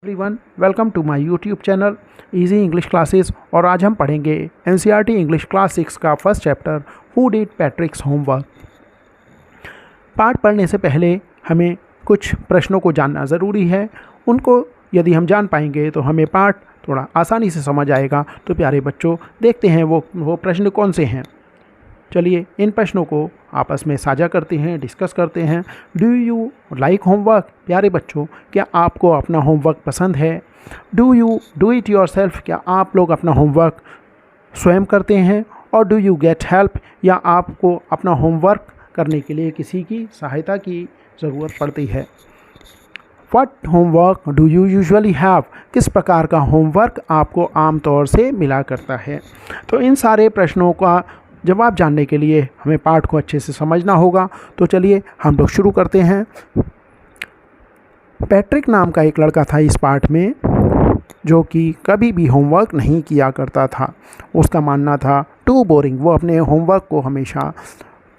Everyone, welcome to my YouTube channel easy English classes. और आज हम पढ़ेंगे एनसीईआरटी इंग्लिश क्लास 6 का first chapter who did Patrick's homework. पाठ पढ़ने से पहले हमें कुछ प्रश्नों को जानना ज़रूरी है। उनको यदि हम जान पाएंगे तो हमें पाठ थोड़ा आसानी से समझ आएगा। तो प्यारे बच्चों, देखते हैं वो प्रश्न कौन से हैं। चलिए इन प्रश्नों को आपस में साझा करते हैं, डिस्कस करते हैं। Do you like homework? प्यारे बच्चों, क्या आपको अपना होमवर्क पसंद है? Do you do it yourself? क्या आप लोग अपना होमवर्क स्वयं करते हैं? और डू यू गेट हेल्प? या आपको अपना होमवर्क करने के लिए किसी की सहायता की ज़रूरत पड़ती है? What homework do you usually have? किस प्रकार का होमवर्क आपको आमतौर से मिला करता है? तो इन सारे प्रश्नों का जवाब जानने के लिए हमें पाठ को अच्छे से समझना होगा। तो चलिए हम लोग शुरू करते हैं। पैट्रिक नाम का एक लड़का था इस पाठ में, जो कि कभी भी होमवर्क नहीं किया करता था। उसका मानना था टू बोरिंग। वो अपने होमवर्क को हमेशा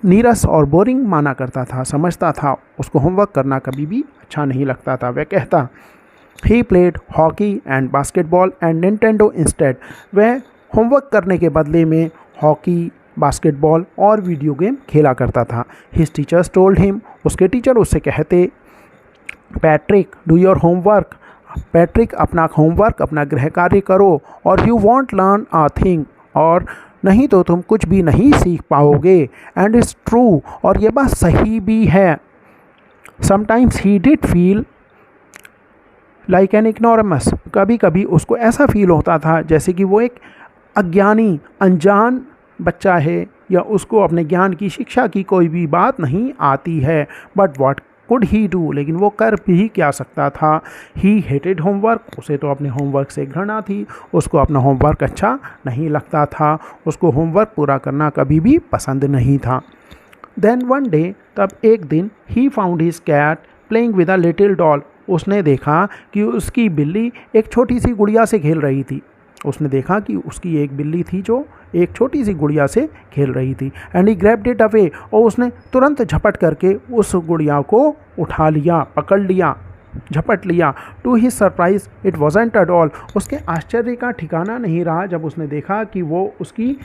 नीरस और बोरिंग माना करता था, समझता था उसको होमवर्क करना कभी भी अच्छा नहीं लगता था। वह कहता he played hockey and basketball and Nintendo instead. वह होमवर्क करने के बदले में हॉकी, बास्केटबॉल और वीडियो गेम खेला करता था। His teachers told him. उसके टीचर उससे कहते Patrick do your homework. Patrick अपना होमवर्क, अपना गृह कार्य करो। और you want learn a thing. और नहीं तो तुम कुछ भी नहीं सीख पाओगे। And it's true. और ये बात सही भी है। Sometimes he did feel like an ignoramus. कभी कभी उसको ऐसा फील होता था जैसे कि वो एक अज्ञानी, अनजान बच्चा है, या उसको अपने ज्ञान की, शिक्षा की कोई भी बात नहीं आती है। But what could he do? लेकिन वो कर भी क्या सकता था? ही हेटेड होमवर्क। उसे तो अपने होमवर्क से घृणा थी। उसको अपना होमवर्क अच्छा नहीं लगता था। उसको होमवर्क पूरा करना कभी भी पसंद नहीं था। देन वन डे, तब एक दिन, he found his cat playing with a little doll. उसने देखा कि उसकी बिल्ली एक छोटी सी गुड़िया से खेल रही थी। उसने देखा कि उसकी एक बिल्ली थी जो एक छोटी सी गुड़िया से खेल रही थी। And he grabbed it away. और उसने तुरंत झपट करके उस गुड़िया को उठा लिया, पकड़ लिया, झपट लिया। To his surprise it wasn't a doll. उसके आश्चर्य का ठिकाना नहीं रहा जब उसने देखा कि वो उसकी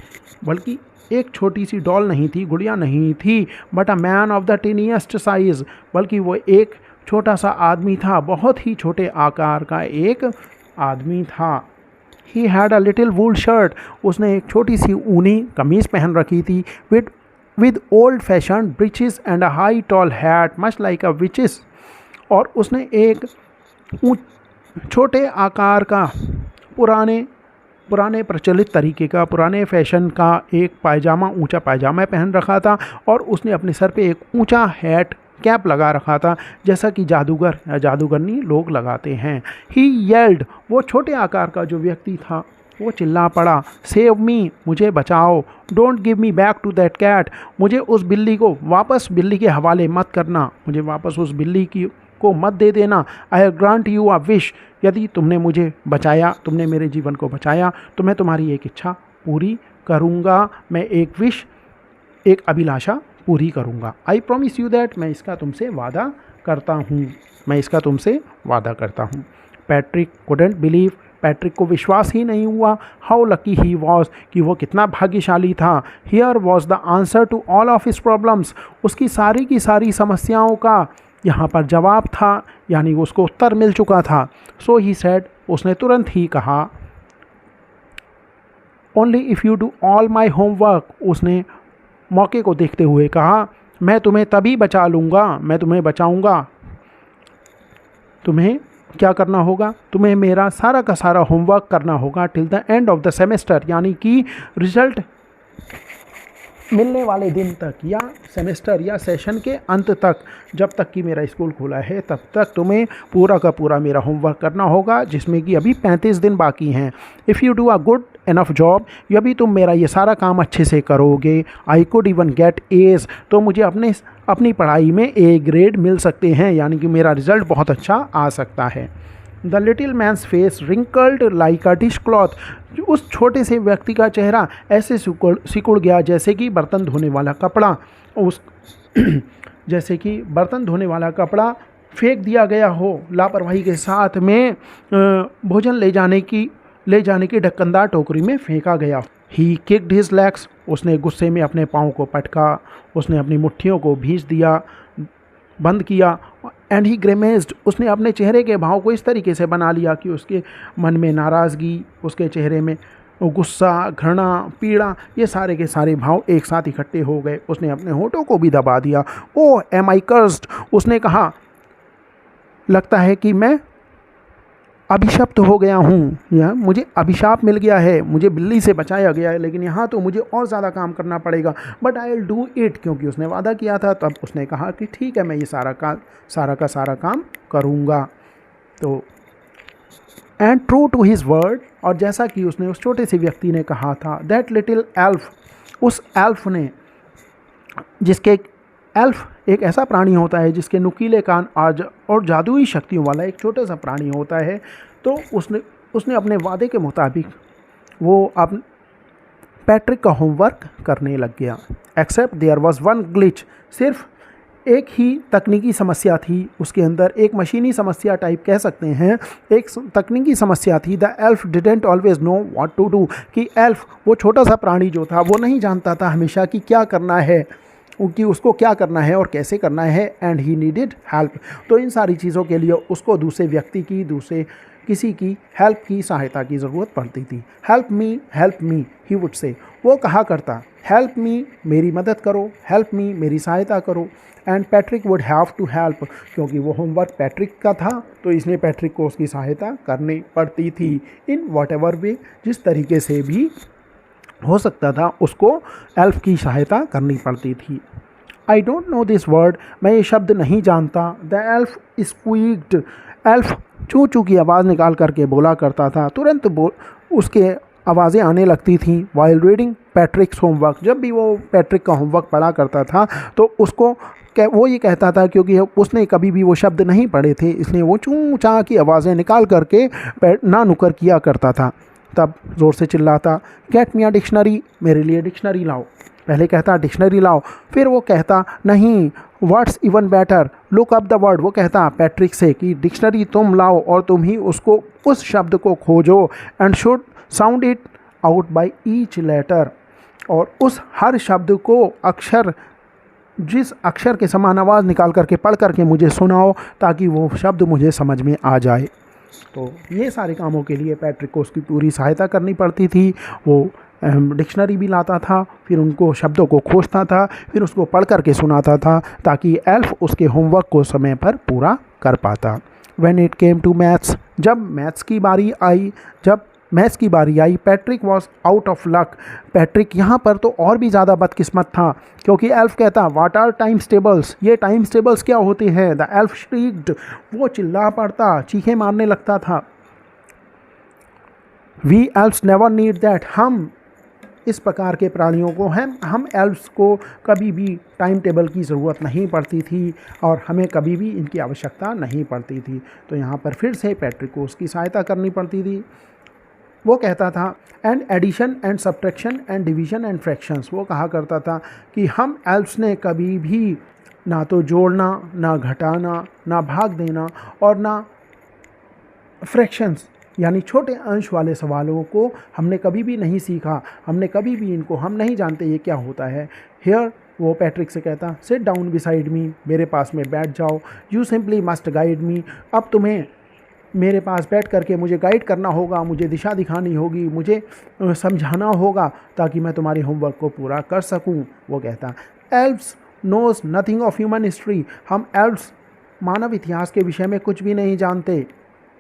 बल्कि एक छोटी सी डॉल नहीं थी, गुड़िया नहीं थी, but a man of the tiniest size. बल्कि वो एक छोटा सा आदमी था, बहुत ही छोटे आकार का एक आदमी था। He had a little wool shirt. उसने एक छोटी सी ऊनी कमीज़ पहन रखी थी। with old fashioned breeches and a high tall hat much like a witch's. और उसने एक छोटे आकार का पुराने प्रचलित तरीके का, पुराने फैशन का एक पायजामा, ऊंचा पायजामा पहन रखा था। और उसने अपने सर पे एक ऊंचा हैट, कैप लगा रखा था, जैसा कि जादूगर या जादूगरनी लोग लगाते हैं। ही येल्ड। वो छोटे आकार का जो व्यक्ति था वो चिल्ला पड़ा, सेव मी, मुझे बचाओ। Don't give me back to that cat. मुझे उस बिल्ली को वापस बिल्ली के हवाले मत करना। मुझे वापस उस बिल्ली को मत दे देना। आई ग्रांट यू अ विश। यदि तुमने मुझे बचाया, तुमने मेरे जीवन को बचाया, तो मैं तुम्हारी एक इच्छा पूरी करूँगा। मैं एक अभिलाषा पूरी करूँगा। I promise you that. मैं इसका तुमसे वादा करता हूँ। Patrick couldn't believe. पैट्रिक को विश्वास ही नहीं हुआ। हाउ लकी ही वॉज, कि वो कितना भाग्यशाली था। Here was the answer to all of his problems. उसकी सारी की सारी समस्याओं का यहाँ पर जवाब था, यानी उसको उत्तर मिल चुका था। सो ही सेड। उसने तुरंत ही कहा, only if you do all my homework. उसने मौके को देखते हुए कहा, मैं तुम्हें तभी बचा लूँगा, मैं तुम्हें बचाऊँगा। तुम्हें क्या करना होगा? तुम्हें मेरा सारा का सारा होमवर्क करना होगा till the end of the semester, यानी कि रिजल्ट मिलने वाले दिन तक, या सेमेस्टर या सेशन के अंत तक, जब तक कि मेरा स्कूल खुला है तब तक तुम्हें पूरा का पूरा मेरा होमवर्क करना होगा, जिसमें कि अभी 35 दिन बाकी हैं। If you do a good enough job, यदि तुम मेरा ये सारा काम अच्छे से करोगे, I could even get A's, तो मुझे अपनी पढ़ाई में ए ग्रेड मिल सकते हैं, यानी कि मेरा रिज़ल्ट बहुत अच्छा आ सकता है। The little man's face wrinkled like a dishcloth. उस छोटे से व्यक्ति का चेहरा ऐसे सिकुड़ गया जैसे कि बर्तन धोने वाला कपड़ा फेंक दिया गया हो, लापरवाही के साथ में भोजन ले जाने की ढक्कनदार टोकरी में फेंका गया। ही किक्ड हिज लेग्स, उसने गुस्से में अपने पाँव को पटका, उसने अपनी मुट्ठियों को भींच दिया, बंद किया। एंड ही ग्रेमेज्ड, उसने अपने चेहरे के भाव को इस तरीके से बना लिया कि उसके मन में नाराज़गी, उसके चेहरे में गुस्सा, घृणा, पीड़ा, ये सारे के सारे भाव एक साथ इकट्ठे हो गए। उसने अपने होठों को भी दबा दिया। ओह एम आई कर्स्ड, उसने कहा, लगता है कि मैं अभिशप्त हो गया हूँ, या मुझे अभिशाप मिल गया है, मुझे बिल्ली से बचाया गया है, लेकिन यहाँ तो मुझे और ज़्यादा काम करना पड़ेगा। But I will do it, क्योंकि उसने वादा किया था। तब उसने कहा कि ठीक है, मैं ये सारा का सारा काम करूँगा। तो and true to his word, और जैसा कि उसने उस छोटे से व्यक्ति ने कहा था, दैट लिटिल एल्फ, उस एल्फ ने, जिसके एल्फ एक ऐसा प्राणी होता है जिसके नुकीले कान और जादुई शक्तियों वाला एक छोटा सा प्राणी होता है। तो उसने अपने वादे के मुताबिक वो अब पैट्रिक का होमवर्क करने लग गया। Except there was one glitch, सिर्फ एक ही तकनीकी समस्या थी उसके अंदर, एक मशीनी समस्या टाइप कह सकते हैं। एक तकनीकी समस्या थी। The elf didn't always know what to do, कि एल्फ, वो छोटा सा प्राणी जो था, वो नहीं जानता था हमेशा कि क्या करना है, कि उसको क्या करना है और कैसे करना है। एंड ही नीडेड हेल्प, तो इन सारी चीज़ों के लिए उसको दूसरे व्यक्ति की, दूसरे किसी की हेल्प की, सहायता की ज़रूरत पड़ती थी। Help me he would say, वो कहा करता, हेल्प मी, मेरी मदद करो, हेल्प मी, मेरी सहायता करो। And Patrick would have to help, क्योंकि वो होमवर्क पैट्रिक का था, तो इसलिए पैट्रिक को उसकी सहायता करनी पड़ती थी, इन वॉट एवर वे, जिस तरीके से भी हो सकता था उसको एल्फ की सहायता करनी पड़ती थी। I don't know this word, मैं ये शब्द नहीं जानता। द एल्फ स्क्वीक्ड, एल्फ चू चू की आवाज़ निकाल करके बोला करता था, तुरंत उसके आवाज़ें आने लगती थी। वाइल रीडिंग पैट्रिक्स होमवर्क, जब भी वो पैट्रिक का होमवर्क पढ़ा करता था तो उसको वो ये कहता था, क्योंकि उसने कभी भी वो शब्द नहीं पढ़े थे, इसलिए वो चू चा की आवाज़ें निकाल करके ना नुकर किया करता था। तब ज़ोर से चिल्लाता, गेट मी अ डिक्शनरी, मेरे लिए डिक्शनरी लाओ। पहले कहता डिक्शनरी लाओ, फिर वो कहता नहीं, words even better, look up the word, वो कहता पैट्रिक से कि डिक्शनरी तुम लाओ और तुम ही उसको, उस शब्द को खोजो। And should sound it out by each letter, और उस हर शब्द को जिस अक्षर के समान आवाज़ निकाल करके पढ़ करके मुझे सुनाओ, ताकि वो शब्द मुझे समझ में आ जाए। तो ये सारे कामों के लिए पैट्रिक को उसकी पूरी सहायता करनी पड़ती थी। वो डिक्शनरी भी लाता था, फिर उनको शब्दों को खोजता था, फिर उसको पढ़ करके सुनाता था, ताकि एल्फ उसके होमवर्क को समय पर पूरा कर पाता। When it came to maths, जब मैथ्स की बारी आई, Patrick was out of luck, Patrick यहाँ पर तो और भी ज़्यादा बदकिस्मत था, क्योंकि एल्फ कहता, व्हाट आर टाइम्स टेबल्स, ये टाइम्स टेबल्स क्या होते हैं। द एल्फ श्रीक्ड, वो चिल्ला पड़ता, चीखें मारने लगता था। We elves never need that, हम इस प्रकार के प्राणियों को, हम एल्फ्स को कभी भी टाइम टेबल की ज़रूरत नहीं पड़ती थी, और हमें कभी भी इनकी आवश्यकता नहीं पड़ती थी। तो यहाँ पर फिर से पैट्रिक को उसकी सहायता करनी पड़ती थी। वो कहता था, and addition and subtraction and division and fractions, वो कहा करता था कि हम एल्फ्स ने कभी भी ना तो जोड़ना, ना घटाना, ना भाग देना, और ना फ्रैक्शंस यानी छोटे अंश वाले सवालों को हमने कभी भी नहीं सीखा, हमने कभी भी इनको, हम नहीं जानते ये क्या होता है। हियर, वो पैट्रिक से कहता, सिट डाउन बिसाइड मी, मेरे पास में बैठ जाओ। You simply must guide me, अब तुम्हें मेरे पास बैठ करके मुझे गाइड करना होगा, मुझे दिशा दिखानी होगी, मुझे समझाना होगा, ताकि मैं तुम्हारे होमवर्क को पूरा कर सकूं। वो कहता, elves knows nothing of human history, हम एल्फ्स मानव इतिहास के विषय में कुछ भी नहीं जानते,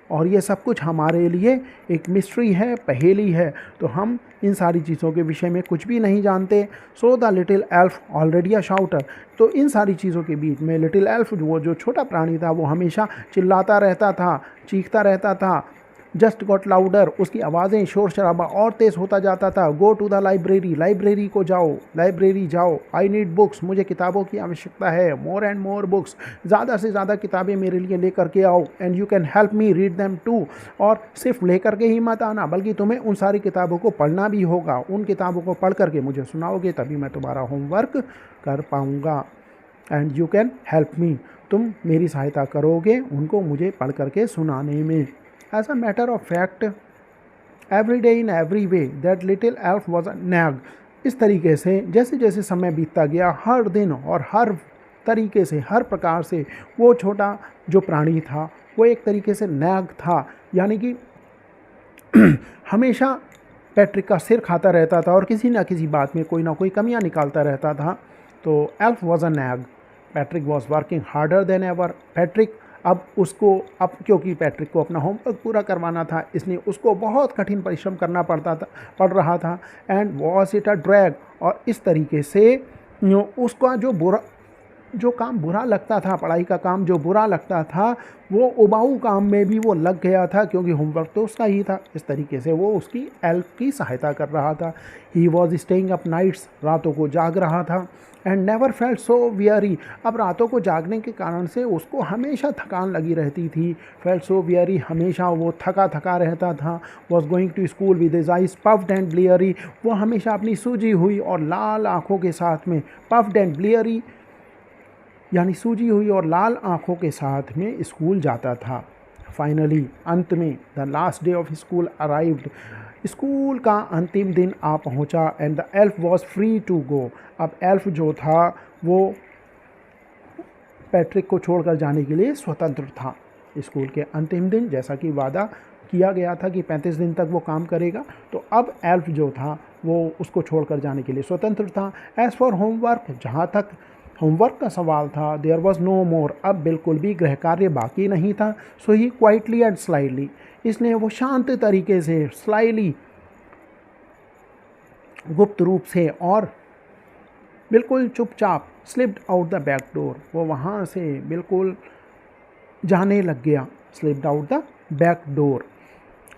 और ये सब कुछ हमारे लिए एक मिस्ट्री है, पहेली है, तो हम इन सारी चीज़ों के विषय में कुछ भी नहीं जानते। So the little elf already अ शाउटर, तो इन सारी चीज़ों के बीच में लिटिल एल्फ, वो जो छोटा प्राणी था, वो हमेशा चिल्लाता रहता था, चीखता रहता था। जस्ट गॉट लाउडर, उसकी आवाज़ें, शोर शराबा और तेज़ होता जाता था। Go to the library, library को जाओ, लाइब्रेरी जाओ। आई नीड बुक्स, मुझे किताबों की आवश्यकता है। मोर एंड मोर बुक्स, ज़्यादा से ज़्यादा किताबें मेरे लिए ले करके आओ। And you can help me read them too, और सिर्फ ले करके ही मत आना, बल्कि तुम्हें उन सारी किताबों को पढ़ना भी होगा। उन किताबों को पढ़ करके मुझे सुनाओगे, तभी मैं तुम्हारा होमवर्क कर पाऊँगा। एंड यू कैन हेल्प मी, तुम मेरी सहायता करोगे उनको मुझे पढ़ करके सुनाने में। As a matter of fact every day in every way that little elf was a nag. इस तरीके से जैसे जैसे समय बीतता गया, हर दिन और हर तरीके से, हर प्रकार से वो छोटा जो प्राणी था वो एक तरीके से नैग था, यानी कि हमेशा पैट्रिक का सिर खाता रहता था और किसी ना किसी बात में कोई ना कोई कमियां निकालता रहता था। तो elf was a nag, Patrick was working harder than ever. Patrick अब क्योंकि पैट्रिक को अपना होमवर्क पूरा करवाना था, इसलिए उसको बहुत कठिन परिश्रम करना पड़ रहा था। And was it a drag, और इस तरीके से उसका जो काम बुरा लगता था, पढ़ाई का काम जो बुरा लगता था, वो उबाऊ काम में भी वो लग गया था, क्योंकि होमवर्क तो उसका ही था। इस तरीके से वो उसकी एल्फ की सहायता कर रहा था। He was staying up nights, रातों को जाग रहा था। And never felt so weary, अब रातों को जागने के कारण से उसको हमेशा थकान लगी रहती थी। फेल्ट सो वियरी, हमेशा वो थका रहता था। Was going to school with his eyes puffed and bleary, वो हमेशा अपनी सूजी हुई और लाल आँखों के साथ में, पफ्ड एंड ब्लियरी यानी सूजी हुई और लाल आँखों के साथ में स्कूल जाता था। फाइनली, अंत में, the last day of school arrived, school का अंतिम दिन आ पहुँचा। And the elf was free to go, अब एल्फ जो था वो पैट्रिक को छोड़कर जाने के लिए स्वतंत्र था। स्कूल के अंतिम दिन, जैसा कि वादा किया गया था कि 35 दिन तक वो काम करेगा, तो अब एल्फ जो था वो उसको छोड़कर जाने के लिए स्वतंत्र था। एज़ फॉर होमवर्क, जहाँ तक होमवर्क का सवाल था, देयर वॉज नो मोर, अब बिल्कुल भी गृह कार्य बाकी नहीं था। सो ही क्वाइटली एंड स्लाइडली, इसलिए वो शांत तरीके से, स्लाइली, गुप्त रूप से और बिल्कुल चुपचाप, slipped out the back door, वो वहाँ से बिल्कुल जाने लग गया। Slipped out the back door,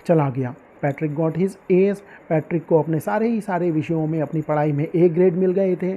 चला गया। Patrick got his age, Patrick को अपने सारे विषयों में अपनी पढ़ाई में ए ग्रेड मिल गए थे।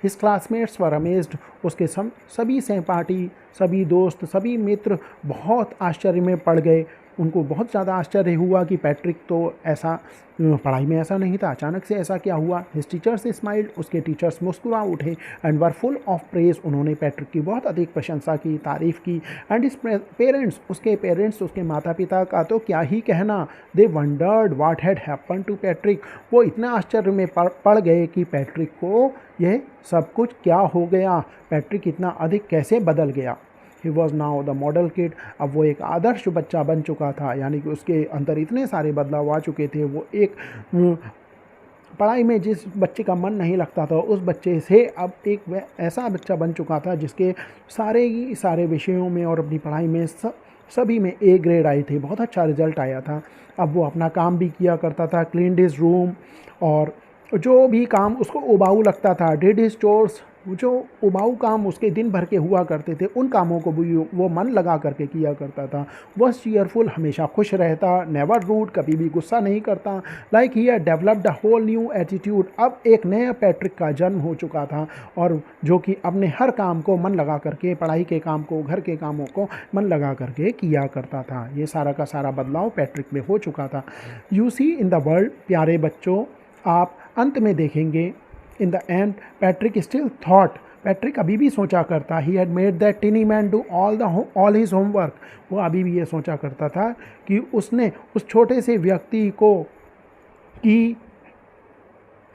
हिज क्लासमेट्स वर अमेज्ड, उसके सभी सहपाठी, सभी दोस्त, सभी मित्र बहुत आश्चर्य में पड़ गए। उनको बहुत ज़्यादा आश्चर्य हुआ कि पैट्रिक तो ऐसा पढ़ाई में ऐसा नहीं था, अचानक से ऐसा क्या हुआ। हिज टीचर्स स्माइल्ड, उसके टीचर्स मुस्कुरा उठे। And were full of praise, उन्होंने पैट्रिक की बहुत अधिक प्रशंसा की, तारीफ़ की। एंड हिज पेरेंट्स, उसके पेरेंट्स, उसके माता पिता का तो क्या ही कहना। They wondered what had happen to Patrick, वो इतना आश्चर्य में पड़ गए कि पैट्रिक को यह सब कुछ क्या हो गया, पैट्रिक इतना अधिक कैसे बदल गया। He was now the model kid, अब वो एक आदर्श बच्चा बन चुका था, यानी कि उसके अंदर इतने सारे बदलाव आ चुके थे। वो एक पढ़ाई में जिस बच्चे का मन नहीं लगता था, उस बच्चे से अब एक ऐसा बच्चा बन चुका था जिसके सारे विषयों में और अपनी पढ़ाई में सभी में ए ग्रेड आए थे, बहुत अच्छा रिजल्ट आया था। अब वो अपना काम भी किया करता था, क्लीन्ड हिज रूम, और जो भी काम उसको उबाऊ लगता था, डिड हिज चोर्स, जो उबाऊ काम उसके दिन भर के हुआ करते थे, उन कामों को भी वो मन लगा करके किया करता था। वॉज चीयरफुल, हमेशा खुश रहता, नेवर रूड, कभी भी गुस्सा नहीं करता। Like he had developed a whole new attitude, अब एक नया पैट्रिक का जन्म हो चुका था, और जो कि अपने हर काम को मन लगा करके, पढ़ाई के काम को, घर के कामों को मन लगा करके किया करता था। ये सारा का सारा बदलाव पैट्रिक में हो चुका था। You see in the world, प्यारे बच्चों, आप अंत में देखेंगे, in the end Patrick still thought, Patrick अभी भी सोचा करता, he had made that tiny man do all his homework, वो अभी भी ये सोचा करता था कि उसने उस छोटे से व्यक्ति को की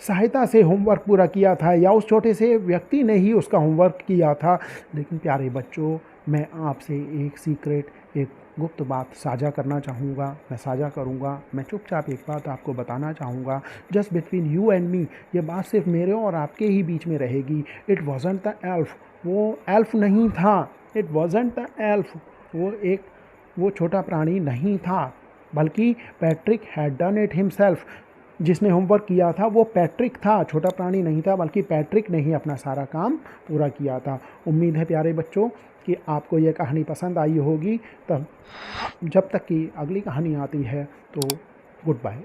सहायता से होमवर्क पूरा किया था, या उस छोटे से व्यक्ति ने ही उसका होमवर्क किया था। लेकिन प्यारे बच्चों, मैं आपसे एक सीक्रेट, एक गुप्त बात साझा करना चाहूँगा, मैं साझा करूँगा, मैं चुपचाप एक बात आपको बताना चाहूँगा, just between you and me, ये बात सिर्फ मेरे और आपके ही बीच में रहेगी। इट वॉजंट द एल्फ, वो एल्फ नहीं था, इट वॉजंट द एल्फ, वो छोटा प्राणी नहीं था, बल्कि Patrick had done it himself, जिसने होमवर्क किया था वो पैट्रिक था, छोटा प्राणी नहीं था, बल्कि पैट्रिक ने ही अपना सारा काम पूरा किया था। उम्मीद है प्यारे बच्चों कि आपको यह कहानी पसंद आई होगी। तब जब तक कि अगली कहानी आती है, तो गुड बाय।